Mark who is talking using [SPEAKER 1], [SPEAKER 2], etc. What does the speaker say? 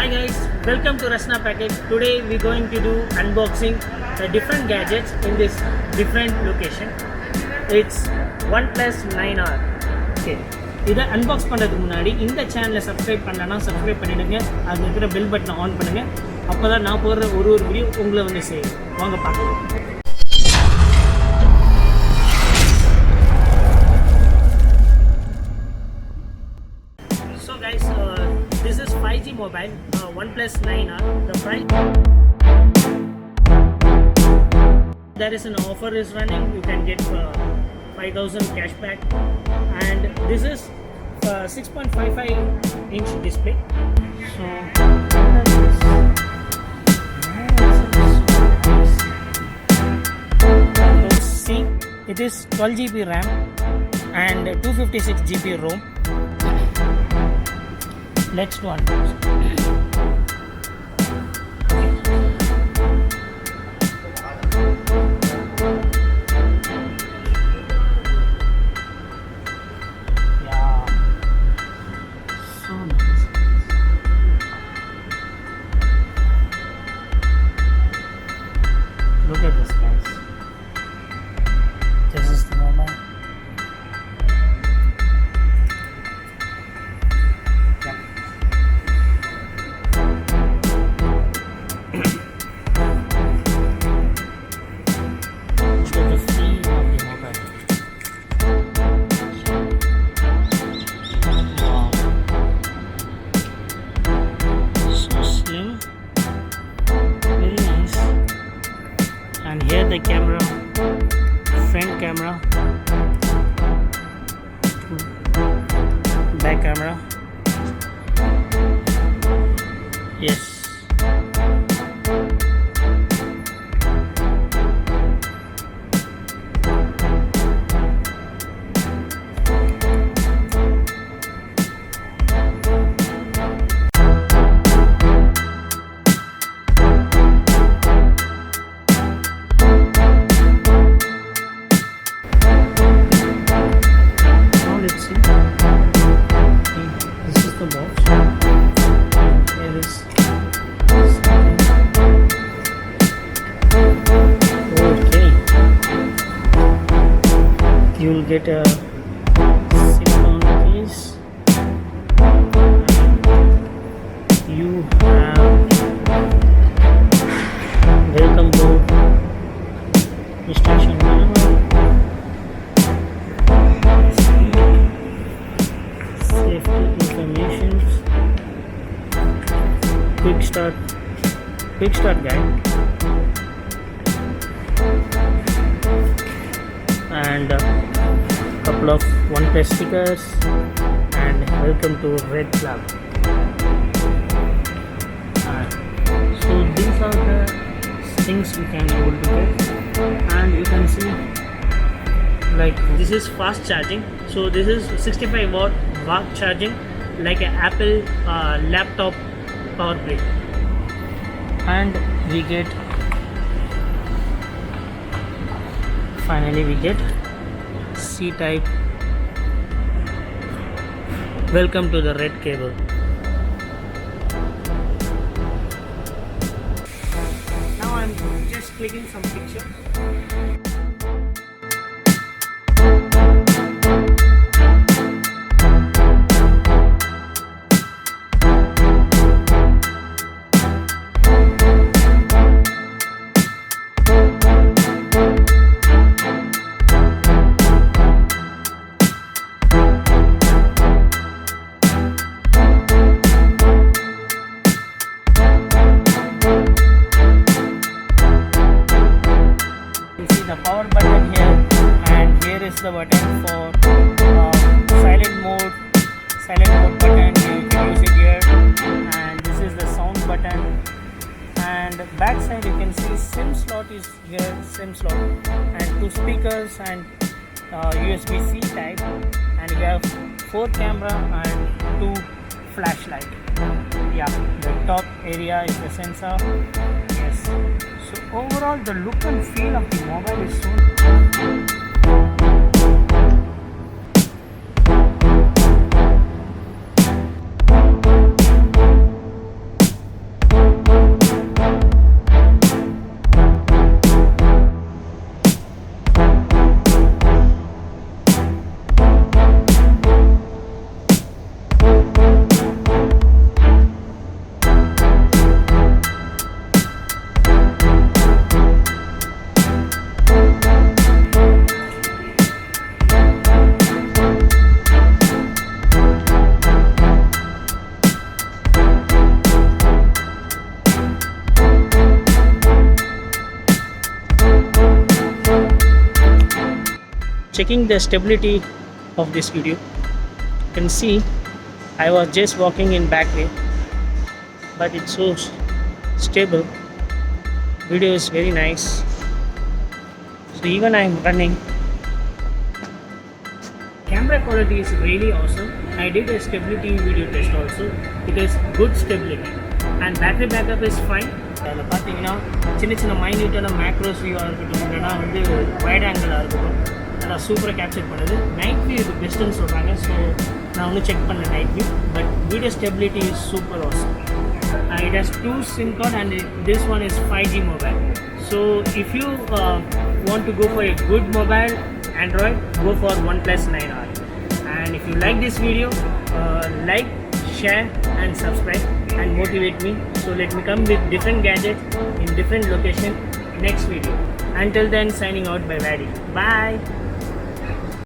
[SPEAKER 1] Hi guys, welcome to Rasna Package. Today we're going to do unboxing the different gadgets in this different location. It's OnePlus 9R. Okay. இதை unbox பண்ணுறதுக்கு முன்னாடி இந்த சேனலை subscribe பண்ணலன்னா subscribe பண்ணிவிடுங்க. அது இருக்கிற பெல் பட்டனை ஆன் பண்ணுங்கள். அப்போ தான் நான் போடுற ஒரு வீடியோ உங்களை வந்து செய்யும். வாங்க பார்க்கலாம். So guys, this is 5G mobile, OnePlus 9R. The price, there is an offer is running. You can get 5,000 cashback, and this is 6.55 inch display. So see, it is 12 GB RAM and 256 GB ROM. Let's do unboxing. Yeah, so nice. Look at this, guys. This is the mobile. And here the camera, front camera, back camera. Yes. This is the box. Here is okay. You will get a silicone case. You have welcome board, instruction manual, safety information, quick start guide, and a couple of OnePlus stickers, and welcome to Red Club. So these are the things we can able to get, and you can see like this is fast charging. So this is 65 watt charging, like an Apple laptop power brick. And we get finally we get C type. Welcome to the red cable. Now I'm just clicking some pictures. The power button here, and here is the button for silent mode button. You can use it here, and this is the sound button, and back side you can see SIM slot is here, SIM slot, and 2 speakers and USB-C type, and you have 4 camera and 2 flashlight. Yeah, the top area is the sensor. Yes. So overall the look and feel of the mobile is so checking the stability of this video. You can see I was just walking in back way, but it's so stable. Video is very nice. So even I'm running, camera quality is really awesome. I did a stability video test also. It is good stability and battery backup is fine. அதில் பார்த்தீங்கன்னா சின்ன சின்ன மைன்யூட்டான macros வியூவாக இருக்கட்டும், இல்லைனா வந்து white ஆங்கிளாக இருக்கட்டும், அதெல்லாம் சூப்பராக கேப்சர் பண்ணுது. நைட் வியூ இது பெஸ்ட்டுன்னு சொல்கிறாங்க. ஸோ நான் ஒன்றும் செக் பண்ணேன் night view, but video stability is super awesome. It has 2 SIM card and this one is 5G mobile. So if you want to go for a good mobile Android, go for OnePlus 9R. And if you like this video, like, share and subscribe and motivate me. So let me come with different gadgets in different location next video. Until then, signing out by Vadi. Bye.